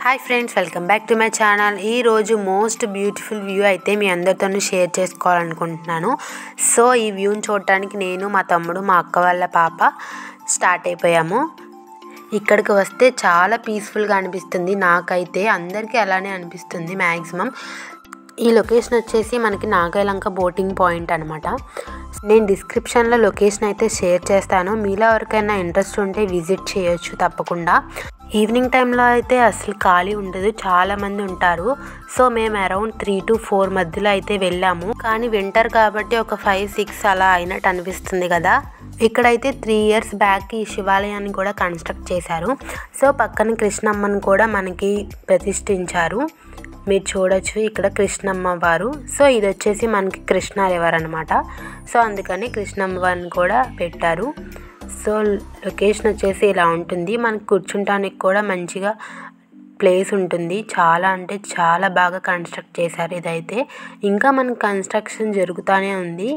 Hi friends, welcome back to my channel. ఈరోజు most beautiful view అయితే మీ అందరితో share చేసుకోవాలనుకుంటున్నాను. సో ఈ వ్యూని చూడటానికి నేను, మా తమ్ముడు, మా అక్క వాళ్ళ పాప స్టార్ట్ అయిపోయాము. ఇక్కడికి వస్తే చాలా పీస్ఫుల్గా అనిపిస్తుంది. నాకైతే అందరికీ అలానే అనిపిస్తుంది మ్యాక్సిమం. ఈ లొకేషన్ వచ్చేసి మనకి నాగాయలంక బోటింగ్ పాయింట్ అనమాట. నేను డిస్క్రిప్షన్లో లొకేషన్ అయితే షేర్ చేస్తాను. మీలో ఎవరికైనా ఇంట్రెస్ట్ ఉంటే విజిట్ చేయొచ్చు తప్పకుండా. ఈవినింగ్ టైంలో అయితే అసలు ఖాళీ ఉండదు, చాలామంది ఉంటారు. సో మేము అరౌండ్ 3 to 4 మధ్యలో అయితే వెళ్ళాము. కానీ వింటర్ కాబట్టి ఒక 5-6 అలా అయినట్టు అనిపిస్తుంది కదా. ఇక్కడైతే 3 years బ్యాక్ ఈ శివాలయాన్ని కూడా కన్స్ట్రక్ట్ చేశారు. సో పక్కన కృష్ణమ్మని కూడా మనకి ప్రతిష్ఠించారు. మీరు చూడొచ్చు ఇక్కడ కృష్ణమ్మ వారు. సో ఇది వచ్చేసి మనకి కృష్ణా రివర్ అనమాట. సో అందుకని కృష్ణమ్మ వారిని కూడా పెట్టారు. సో లొకేషన్ వచ్చేసి ఇలా ఉంటుంది. మనకు కూర్చుంటానికి కూడా మంచిగా ప్లేస్ ఉంటుంది. చాలా అంటే చాలా బాగా కన్స్ట్రక్ట్ చేశారు ఇదైతే. ఇంకా మనకి కన్స్ట్రక్షన్ జరుగుతూనే ఉంది.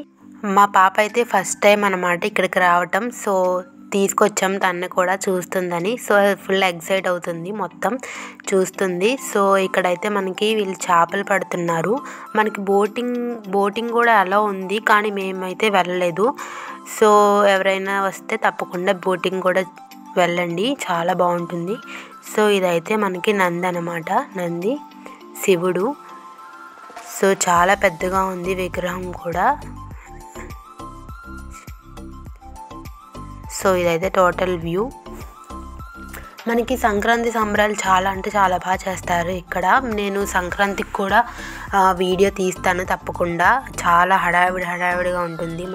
మా పాప అయితే ఫస్ట్ టైం అన్నమాట ఇక్కడికి రావటం. సో తీసుకొచ్చాం, తను కూడా చూస్తుందని. సో ఫుల్ ఎక్సైట్ అవుతుంది, మొత్తం చూస్తుంది. సో ఇక్కడైతే మనకి వీళ్ళు చేపలు పడుతున్నారు. మనకి బోటింగ్ కూడా అలా ఉంది, కానీ మేమైతే వెళ్ళలేదు. సో ఎవరైనా వస్తే తప్పకుండా బోటింగ్ కూడా వెళ్ళండి, చాలా బాగుంటుంది. సో ఇదైతే మనకి నంది అనమాట, నంది శివుడు. సో చాలా పెద్దగా ఉంది విగ్రహం కూడా. సో ఇదైతే టోటల్ వ్యూ. మనకి సంక్రాంతి సంబరాలు చాలా అంటే చాలా బాగా చేస్తారు ఇక్కడ. నేను సంక్రాంతికి కూడా వీడియో తీస్తాను తప్పకుండా. చాలా హడావిడిగా ఉంటుంది,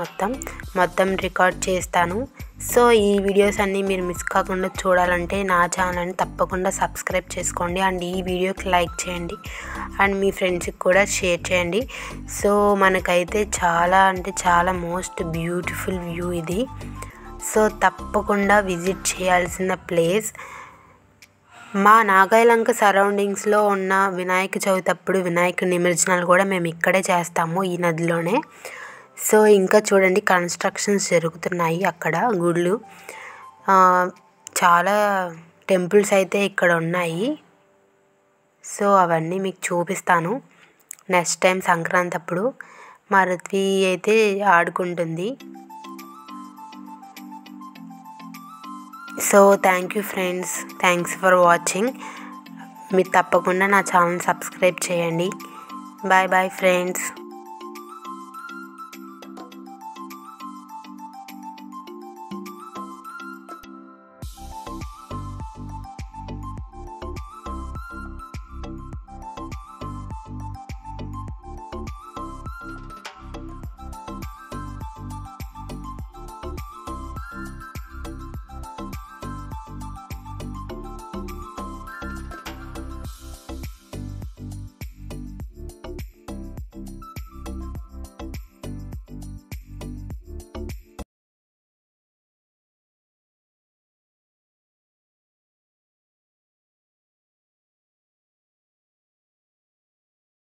మొత్తం రికార్డ్ చేస్తాను. సో ఈ వీడియోస్ అన్నీ మీరు మిస్ కాకుండా చూడాలంటే నా ఛానల్ని తప్పకుండా సబ్స్క్రైబ్ చేసుకోండి. అండ్ ఈ వీడియోకి లైక్ చేయండి అండ్ మీ ఫ్రెండ్స్కి కూడా షేర్ చేయండి. సో మనకైతే చాలా అంటే చాలా మోస్ట్ బ్యూటిఫుల్ వ్యూ ఇది. సో తప్పకుండా విజిట్ చేయాల్సిన ప్లేస్. మా నాగాయలంక సరౌండింగ్స్లో ఉన్న వినాయక చవితి అప్పుడు వినాయక నిమజ్జనాలు కూడా మేము ఇక్కడే చేస్తాము, ఈ నదిలోనే. సో ఇంకా చూడండి కన్స్ట్రక్షన్స్ జరుగుతున్నాయి అక్కడ, గుళ్ళు. చాలా టెంపుల్స్ అయితే ఇక్కడ ఉన్నాయి. సో అవన్నీ మీకు చూపిస్తాను నెక్స్ట్ టైం సంక్రాంతి అప్పుడు. మా రుత్వి అయితే ఆడుకుంటుంది. So thank you friends, thanks for watching. మీరు తప్పకుండా నా ఛానల్ సబ్స్క్రైబ్ చేయండి. Bye friends.